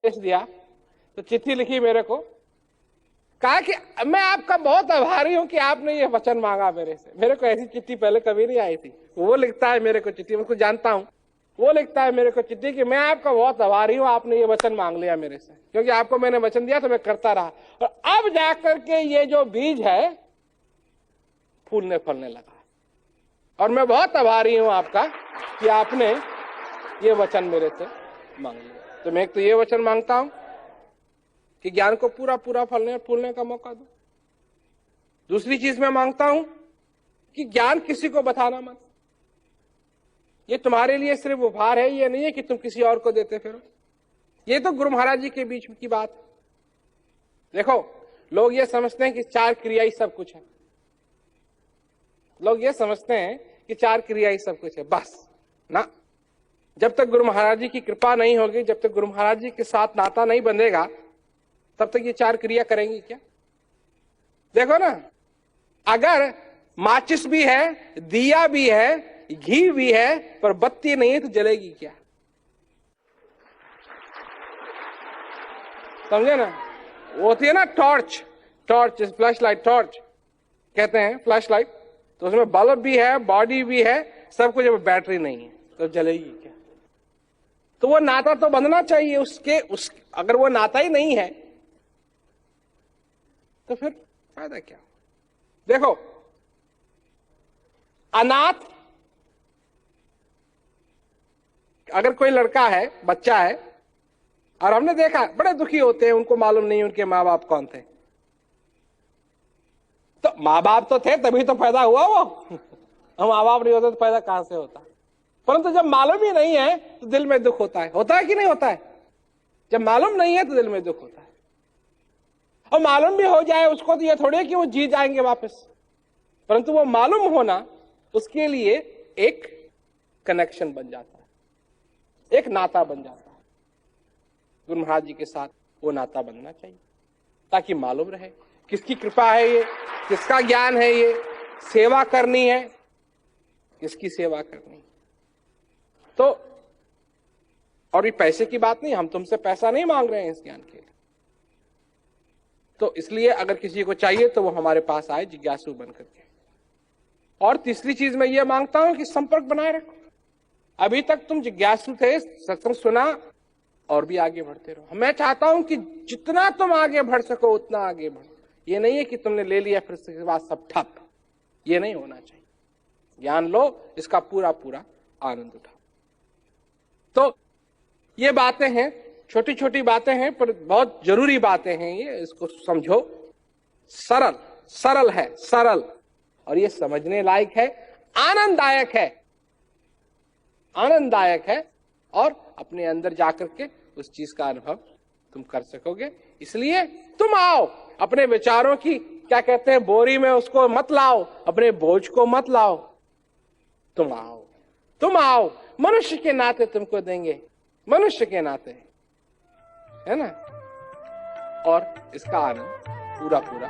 संदेश दिया तो चिट्ठी लिखी मेरे को, कहा कि मैं आपका बहुत आभारी हूं कि आपने ये वचन मांगा मेरे से। मेरे को ऐसी चिट्ठी पहले कभी नहीं आई थी। वो लिखता है मेरे को चिट्ठी, मैं उसको जानता हूं, वो लिखता है मेरे को चिट्ठी कि मैं आपका बहुत आभारी हूं, आपने ये वचन मांग लिया मेरे से, क्योंकि आपको मैंने वचन दिया तो मैं करता रहा, और अब जाकर के ये जो बीज है फूलने फलने लगा, और मैं बहुत आभारी हूं आपका कि आपने ये वचन मेरे से मांग लिया। तो मैं एक तो ये वचन मांगता हूं कि ज्ञान को पूरा पूरा फलने और फूलने का मौका दो। दूसरी चीज मैं मांगता हूं कि ज्ञान किसी को बताना मत। ये तुम्हारे लिए सिर्फ उपहार है, ये नहीं है कि तुम किसी और को देते फिरो। ये तो गुरु महाराज जी के बीच की बात है। देखो, लोग ये समझते हैं कि 4 क्रिया ही सब कुछ है। लोग ये समझते हैं कि 4 क्रिया ही सब कुछ है, बस ना। जब तक गुरु महाराज जी की कृपा नहीं होगी, जब तक गुरु महाराज जी के साथ नाता नहीं बंधेगा, तब तक ये 4 क्रिया करेंगी क्या? देखो ना, अगर माचिस भी है, दिया भी है, घी भी है, पर बत्ती नहीं है तो जलेगी क्या? समझे ना? वो होती है ना torch, torch, flash light, torch कहते हैं, फ्लैश लाइट। तो उसमें बल्ब भी है, बॉडी भी है, सब कुछ, बैटरी नहीं है तो जलेगी क्या? तो वो नाता तो बंधना चाहिए अगर वो नाता ही नहीं है तो फिर फायदा क्या? देखो, अनाथ, अगर कोई लड़का है, बच्चा है, और हमने देखा बड़े दुखी होते हैं, उनको मालूम नहीं उनके माँ बाप कौन थे। तो माँ बाप तो थे तभी तो पैदा हुआ वो। माँ बाप नहीं होते तो पैदा कहां से होता? परंतु जब मालूम ही नहीं है तो दिल में दुख होता है कि नहीं होता है? जब मालूम नहीं है तो दिल में दुख होता है। और मालूम भी हो जाए उसको तो ये थोड़ी है कि वो जी जाएंगे वापस, परंतु वो मालूम होना उसके लिए एक कनेक्शन बन जाता है, एक नाता बन जाता है। गुरु महाराज जी के साथ वो नाता बनना चाहिए ताकि मालूम रहे किसकी कृपा है ये, किसका ज्ञान है ये, सेवा करनी है, किसकी सेवा करनी है। तो और ये पैसे की बात नहीं, हम तुमसे पैसा नहीं मांग रहे हैं इस ज्ञान के लिए। तो इसलिए अगर किसी को चाहिए तो वो हमारे पास आए जिज्ञासु बन करके। और तीसरी चीज मैं ये मांगता हूं कि संपर्क बनाए रखो। अभी तक तुम जिज्ञासु थे, सत्संग सुना और भी आगे बढ़ते रहो। मैं चाहता हूं कि जितना तुम आगे बढ़ सको उतना आगे बढ़ो। ये नहीं है कि तुमने ले लिया फिर उसके बाद सब ठप, ये नहीं होना चाहिए। ज्ञान लो, इसका पूरा पूरा आनंद उठाओ। तो ये बातें हैं, छोटी छोटी बातें हैं पर बहुत जरूरी बातें हैं ये, इसको समझो। सरल सरल है, सरल, और ये समझने लायक है, आनंददायक है, आनंददायक है, और अपने अंदर जाकर के उस चीज का अनुभव तुम कर सकोगे। इसलिए तुम आओ, अपने विचारों की क्या कहते हैं बोरी में उसको मत लाओ, अपने बोझ को मत लाओ। तुम आओ, तुम आओ, मनुष्य के नाते तुमको देंगे, मनुष्य के नाते, है ना? और इसका आनंद पूरा पूरा